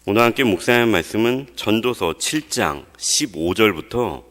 오늘 함께 묵상할 말씀은 전도서 7장 15절부터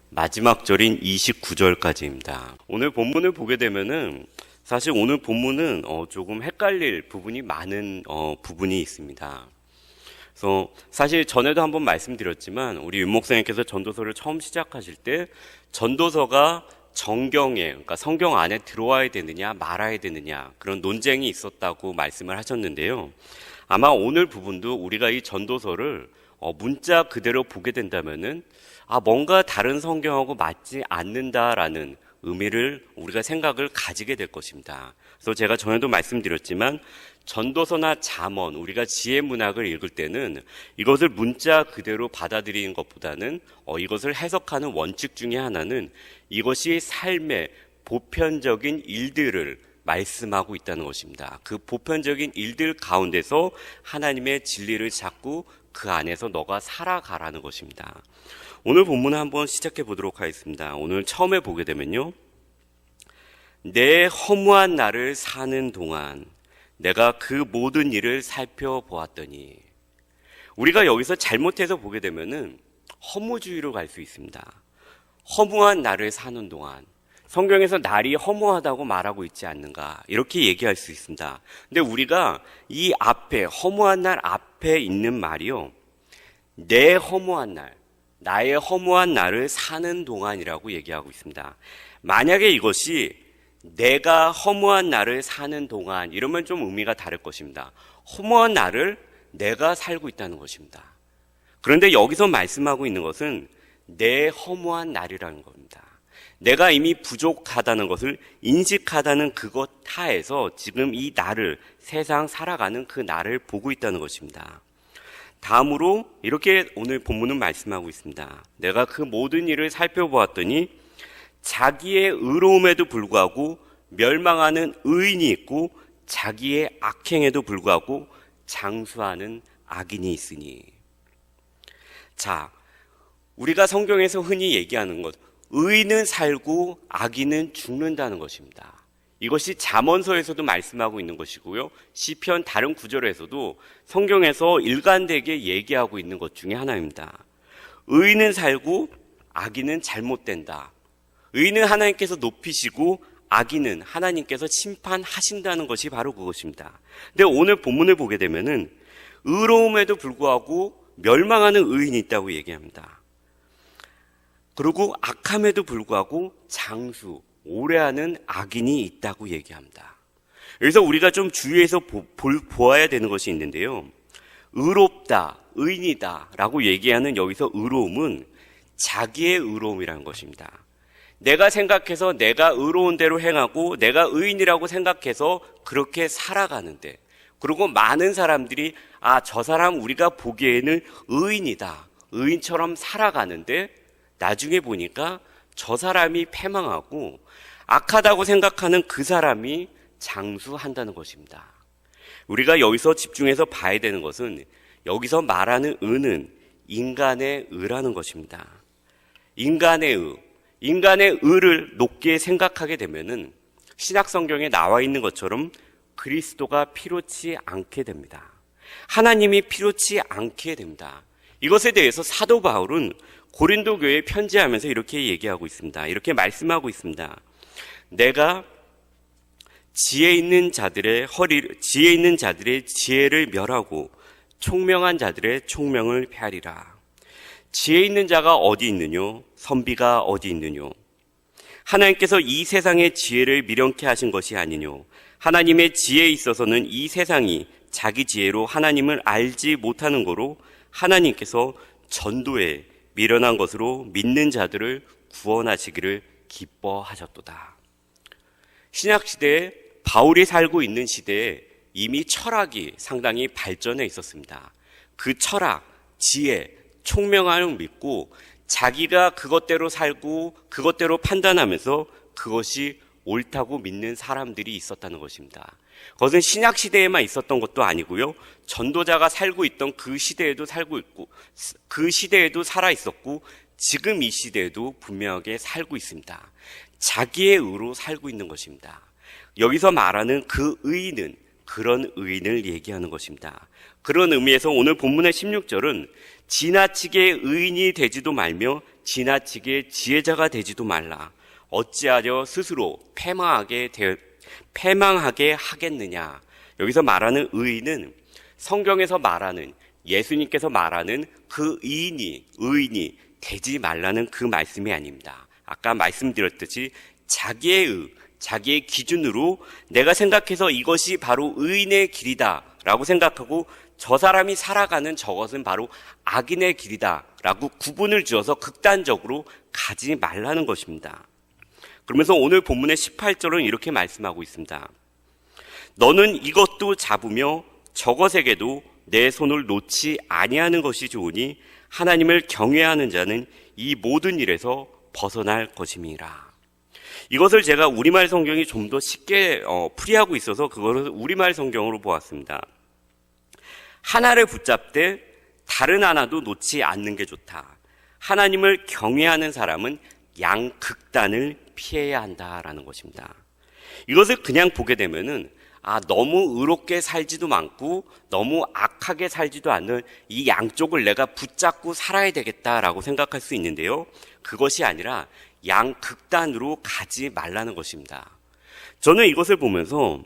마지막 절인 29절까지입니다. 오늘 본문을 보게 되면은 사실 오늘 본문은 조금 헷갈릴 부분이 많은 부분이 있습니다. 그래서 사실 전에도 한번 말씀드렸지만 우리 윤 목사님께서 전도서를 처음 시작하실 때 전도서가 정경에, 그러니까 성경 안에 들어와야 되느냐 말아야 되느냐 그런 논쟁이 있었다고 말씀을 하셨는데요. 아마 오늘 부분도 우리가 이 전도서를 문자 그대로 보게 된다면은 뭔가 다른 성경하고 맞지 않는다라는 의미를 우리가 생각을 가지게 될 것입니다. 그래서 제가 전에도 말씀드렸지만 전도서나 잠언, 우리가 지혜 문학을 읽을 때는 이것을 문자 그대로 받아들이는 것보다는 이것을 해석하는 원칙 중에 하나는 이것이 삶의 보편적인 일들을 말씀하고 있다는 것입니다. 그 보편적인 일들 가운데서 하나님의 진리를 찾고 그 안에서 너가 살아가라는 것입니다. 오늘 본문을 한번 시작해 보도록 하겠습니다. 오늘 처음에 보게 되면요. 내 허무한 날을 사는 동안 내가 그 모든 일을 살펴보았더니, 우리가 여기서 잘못해서 보게 되면은 허무주의로 갈 수 있습니다. 허무한 날을 사는 동안, 성경에서 날이 허무하다고 말하고 있지 않는가 이렇게 얘기할 수 있습니다. 근데 우리가 이 앞에 허무한 날 앞에 있는 말이요, 내 허무한 날, 나의 허무한 날을 사는 동안이라고 얘기하고 있습니다. 만약에 이것이 내가 허무한 날을 사는 동안 이러면 좀 의미가 다를 것입니다. 허무한 날을 내가 살고 있다는 것입니다. 그런데 여기서 말씀하고 있는 것은 내 허무한 날이라는 겁니다. 내가 이미 부족하다는 것을 인식하다는 그것 하에서 지금 이 나를, 세상 살아가는 그 나를 보고 있다는 것입니다. 다음으로 이렇게 오늘 본문은 말씀하고 있습니다. 내가 그 모든 일을 살펴보았더니 자기의 의로움에도 불구하고 멸망하는 의인이 있고 자기의 악행에도 불구하고 장수하는 악인이 있으니. 자, 우리가 성경에서 흔히 얘기하는 것, 의인은 살고 악인은 죽는다는 것입니다. 이것이 잠언서에서도 말씀하고 있는 것이고요. 시편 다른 구절에서도 성경에서 일관되게 얘기하고 있는 것 중에 하나입니다. 의인은 살고 악인은 잘못된다. 의인은 하나님께서 높이시고 악인은 하나님께서 심판하신다는 것이 바로 그것입니다. 근데 오늘 본문을 보게 되면은 의로움에도 불구하고 멸망하는 의인이 있다고 얘기합니다. 그리고 악함에도 불구하고 장수, 오래하는 악인이 있다고 얘기합니다. 그래서 우리가 좀 주의해서 보아야 되는 것이 있는데요. 의롭다, 의인이다 라고 얘기하는 여기서 의로움은 자기의 의로움이라는 것입니다. 내가 생각해서 내가 의로운 대로 행하고 내가 의인이라고 생각해서 그렇게 살아가는데, 그리고 많은 사람들이 저 사람 우리가 보기에는 의인이다, 의인처럼 살아가는데 나중에 보니까 저 사람이 패망하고 악하다고 생각하는 그 사람이 장수한다는 것입니다. 우리가 여기서 집중해서 봐야 되는 것은 여기서 말하는 의는 인간의 의라는 것입니다. 인간의 의를 높게 생각하게 되면은 신약 성경에 나와 있는 것처럼 그리스도가 필요치 않게 됩니다. 하나님이 필요치 않게 됩니다. 이것에 대해서 사도 바울은 고린도 교회에 편지하면서 이렇게 얘기하고 있습니다. 이렇게 말씀하고 있습니다. 내가 지혜 있는 자들의 지혜를 멸하고 총명한 자들의 총명을 폐하리라. 지혜 있는 자가 어디 있느뇨? 선비가 어디 있느뇨? 하나님께서 이 세상의 지혜를 미련케 하신 것이 아니뇨? 하나님의 지혜에 있어서는 이 세상이 자기 지혜로 하나님을 알지 못하는 거로 하나님께서 전도에 미련한 것으로 믿는 자들을 구원하시기를 기뻐하셨도다. 신약시대에 바울이 살고 있는 시대에 이미 철학이 상당히 발전해 있었습니다. 그 철학, 지혜, 총명함을 믿고 자기가 그것대로 살고 그것대로 판단하면서 그것이 옳다고 믿는 사람들이 있었다는 것입니다. 그것은 신약 시대에만 있었던 것도 아니고요. 전도자가 살고 있던 그 시대에도 살고 있고, 그 시대에도 살아 있었고, 지금 이 시대에도 분명하게 살고 있습니다. 자기의 의로 살고 있는 것입니다. 여기서 말하는 그 의인은 그런 의인을 얘기하는 것입니다. 그런 의미에서 오늘 본문의 16절은 지나치게 의인이 되지도 말며 지나치게 지혜자가 되지도 말라. 어찌하여 스스로 패망하게 하겠느냐. 여기서 말하는 의인은 성경에서 말하는, 예수님께서 말하는 그 의인이 되지 말라는 그 말씀이 아닙니다. 아까 말씀드렸듯이 자기의 기준으로 내가 생각해서 이것이 바로 의인의 길이다 라고 생각하고 저 사람이 살아가는 저것은 바로 악인의 길이다 라고 구분을 지어서 극단적으로 가지 말라는 것입니다. 그러면서 오늘 본문의 18절은 이렇게 말씀하고 있습니다. 너는 이것도 잡으며 저것에게도 내 손을 놓지 아니하는 것이 좋으니 하나님을 경외하는 자는 이 모든 일에서 벗어날 것임이라. 이것을 제가 우리말 성경이 좀 더 쉽게 풀이하고 있어서 그것을 우리말 성경으로 보았습니다. 하나를 붙잡되 다른 하나도 놓지 않는 게 좋다. 하나님을 경외하는 사람은 양극단을 피해야 한다라는 것입니다. 이것을 그냥 보게 되면은 너무 의롭게 살지도 않고 너무 악하게 살지도 않는 이 양쪽을 내가 붙잡고 살아야 되겠다라고 생각할 수 있는데요. 그것이 아니라 양극단으로 가지 말라는 것입니다. 저는 이것을 보면서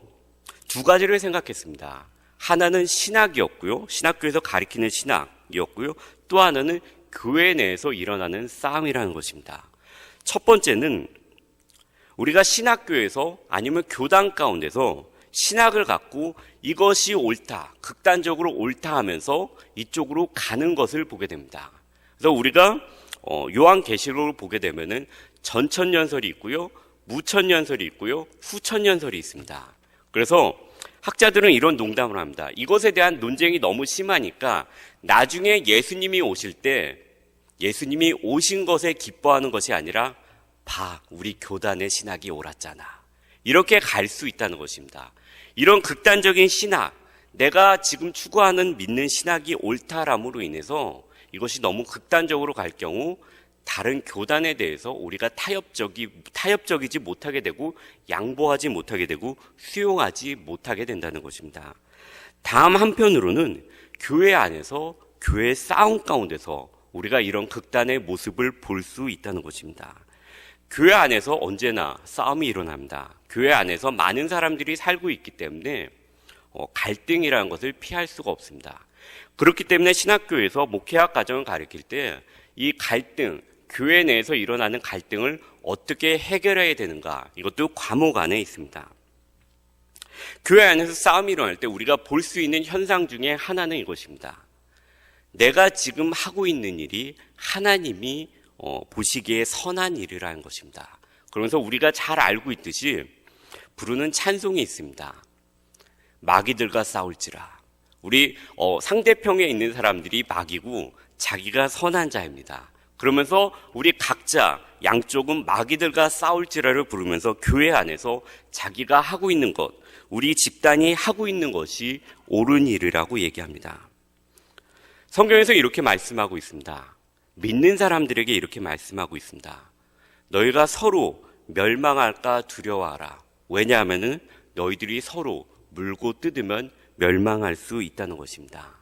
두 가지를 생각했습니다. 하나는 신학이었고요. 신학교에서 가리키는 신학이었고요. 또 하나는 교회 내에서 일어나는 싸움이라는 것입니다. 첫 번째는 우리가 신학교에서 아니면 교단 가운데서 신학을 갖고 이것이 옳다, 극단적으로 옳다 하면서 이쪽으로 가는 것을 보게 됩니다. 그래서 우리가 요한계시록을 보게 되면은 전천년설이 있고요, 무천년설이 있고요, 후천년설이 있습니다. 그래서 학자들은 이런 농담을 합니다. 이것에 대한 논쟁이 너무 심하니까 나중에 예수님이 오실 때 예수님이 오신 것에 기뻐하는 것이 아니라 우리 교단의 신학이 옳았잖아. 이렇게 갈 수 있다는 것입니다. 이런 극단적인 신학, 내가 지금 추구하는 믿는 신학이 옳다람으로 인해서 이것이 너무 극단적으로 갈 경우 다른 교단에 대해서 우리가 타협적이지 못하게 되고 양보하지 못하게 되고 수용하지 못하게 된다는 것입니다. 다음 한편으로는 교회 안에서 교회 싸움 가운데서 우리가 이런 극단의 모습을 볼 수 있다는 것입니다. 교회 안에서 언제나 싸움이 일어납니다. 교회 안에서 많은 사람들이 살고 있기 때문에 갈등이라는 것을 피할 수가 없습니다. 그렇기 때문에 신학교에서 목회학 과정을 가르칠 때 이 갈등, 교회 내에서 일어나는 갈등을 어떻게 해결해야 되는가, 이것도 과목 안에 있습니다. 교회 안에서 싸움이 일어날 때 우리가 볼 수 있는 현상 중에 하나는 이것입니다. 내가 지금 하고 있는 일이 하나님이 보시기에 선한 일이라는 것입니다. 그러면서 우리가 잘 알고 있듯이 부르는 찬송이 있습니다. 마귀들과 싸울지라. 우리 상대편에 있는 사람들이 마귀고 자기가 선한 자입니다. 그러면서 우리 각자 양쪽은 마귀들과 싸울지라를 부르면서 교회 안에서 자기가 하고 있는 것, 우리 집단이 하고 있는 것이 옳은 일이라고 얘기합니다. 성경에서 이렇게 말씀하고 있습니다. 믿는 사람들에게 이렇게 말씀하고 있습니다. 너희가 서로 멸망할까 두려워하라. 왜냐하면 너희들이 서로 물고 뜯으면 멸망할 수 있다는 것입니다.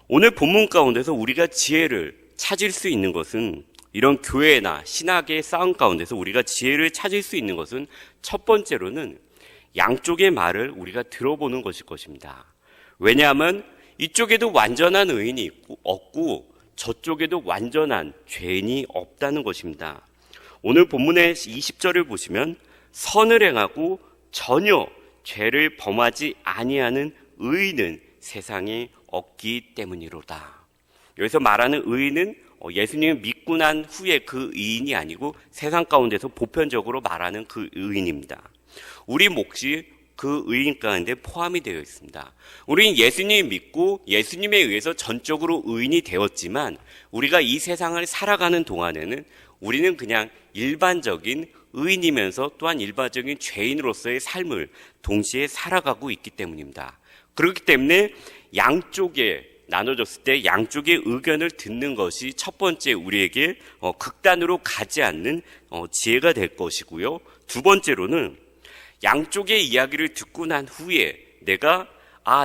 오늘 본문 가운데서 우리가 지혜를 찾을 수 있는 것은, 이런 교회나 신학의 싸움 가운데서 우리가 지혜를 찾을 수 있는 것은 첫 번째로는 양쪽의 말을 우리가 들어보는 것일 것입니다. 왜냐하면 이쪽에도 완전한 의인이 없고 저쪽에도 완전한 죄인이 없다는 것입니다. 오늘 본문의 20절을 보시면 선을 행하고 전혀 죄를 범하지 아니하는 의인은 세상에 없기 때문이로다. 여기서 말하는 의인은 예수님을 믿고 난 후에 그 의인이 아니고 세상 가운데서 보편적으로 말하는 그 의인입니다. 우리 몫이 그 의인 가운데 포함이 되어 있습니다. 우리는 예수님을 믿고 예수님에 의해서 전적으로 의인이 되었지만 우리가 이 세상을 살아가는 동안에는 우리는 그냥 일반적인 의인이면서 또한 일반적인 죄인으로서의 삶을 동시에 살아가고 있기 때문입니다. 그렇기 때문에 양쪽에 나눠졌을 때 양쪽의 의견을 듣는 것이 첫 번째 우리에게 극단으로 가지 않는 지혜가 될 것이고요. 두 번째로는 양쪽의 이야기를 듣고 난 후에 내가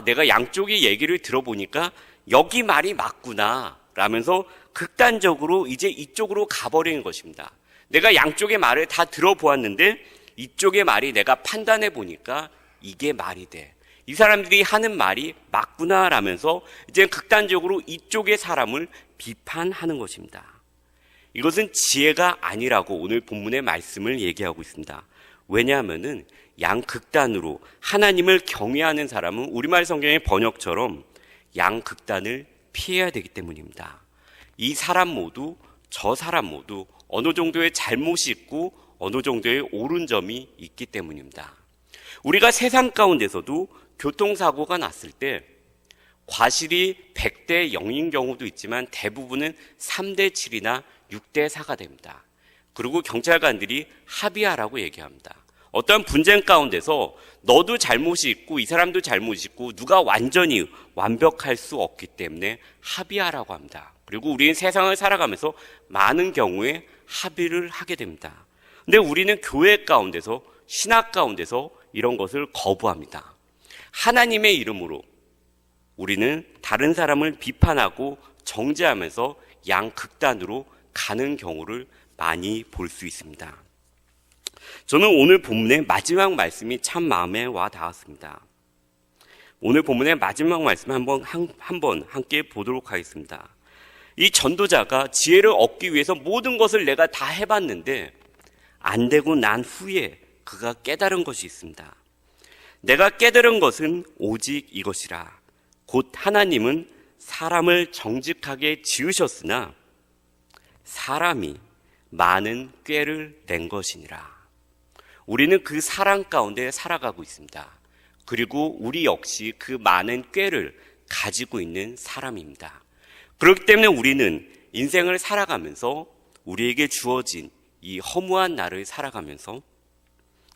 내가 양쪽의 얘기를 들어보니까 여기 말이 맞구나 라면서 극단적으로 이제 이쪽으로 가버리는 것입니다. 내가 양쪽의 말을 다 들어보았는데 이쪽의 말이 내가 판단해 보니까 이게 말이 돼. 이 사람들이 하는 말이 맞구나 라면서 이제 극단적으로 이쪽의 사람을 비판하는 것입니다. 이것은 지혜가 아니라고 오늘 본문의 말씀을 얘기하고 있습니다. 왜냐하면은 양극단으로 하나님을 경외하는 사람은 우리말 성경의 번역처럼 양극단을 피해야 되기 때문입니다. 이 사람 모두 저 사람 모두 어느 정도의 잘못이 있고 어느 정도의 옳은 점이 있기 때문입니다. 우리가 세상 가운데서도 교통사고가 났을 때 과실이 100대 0인 경우도 있지만 대부분은 3대 7이나 6대 4가 됩니다. 그리고 경찰관들이 합의하라고 얘기합니다. 어떤 분쟁 가운데서 너도 잘못이 있고 이 사람도 잘못이 있고 누가 완전히 완벽할 수 없기 때문에 합의하라고 합니다. 그리고 우리는 세상을 살아가면서 많은 경우에 합의를 하게 됩니다. 근데 우리는 교회 가운데서 신학 가운데서 이런 것을 거부합니다. 하나님의 이름으로 우리는 다른 사람을 비판하고 정죄하면서 양극단으로 가는 경우를 많이 볼 수 있습니다. 저는 오늘 본문의 마지막 말씀이 참 마음에 와 닿았습니다. 오늘 본문의 마지막 말씀 한번 함께 보도록 하겠습니다. 이 전도자가 지혜를 얻기 위해서 모든 것을 내가 다 해봤는데 안 되고 난 후에 그가 깨달은 것이 있습니다. 내가 깨달은 것은 오직 이것이라. 곧 하나님은 사람을 정직하게 지으셨으나 사람이 많은 꾀를 낸 것이니라. 우리는 그 사랑 가운데 살아가고 있습니다. 그리고 우리 역시 그 많은 꾀를 가지고 있는 사람입니다. 그렇기 때문에 우리는 인생을 살아가면서 우리에게 주어진 이 허무한 날을 살아가면서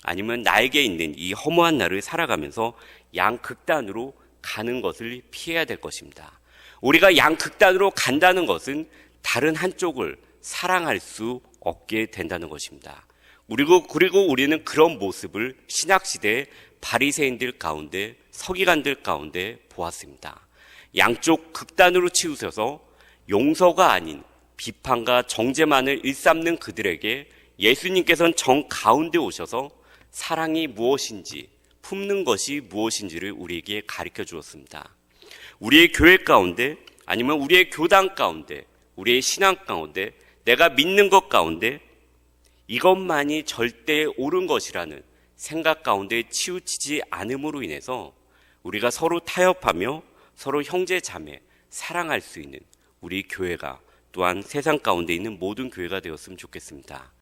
아니면 나에게 있는 이 허무한 날을 살아가면서 양극단으로 가는 것을 피해야 될 것입니다. 우리가 양극단으로 간다는 것은 다른 한쪽을 사랑할 수 없게 된다는 것입니다. 그리고 우리는 그런 모습을 신약시대의 바리새인들 가운데 서기관들 가운데 보았습니다. 양쪽 극단으로 치우쳐서 용서가 아닌 비판과 정죄만을 일삼는 그들에게 예수님께서는 정 가운데 오셔서 사랑이 무엇인지 품는 것이 무엇인지를 우리에게 가르쳐 주었습니다. 우리의 교회 가운데 아니면 우리의 교당 가운데 우리의 신앙 가운데 내가 믿는 것 가운데 이것만이 절대 옳은 것이라는 생각 가운데 치우치지 않음으로 인해서 우리가 서로 타협하며 서로 형제 자매 사랑할 수 있는 우리 교회가 또한 세상 가운데 있는 모든 교회가 되었으면 좋겠습니다.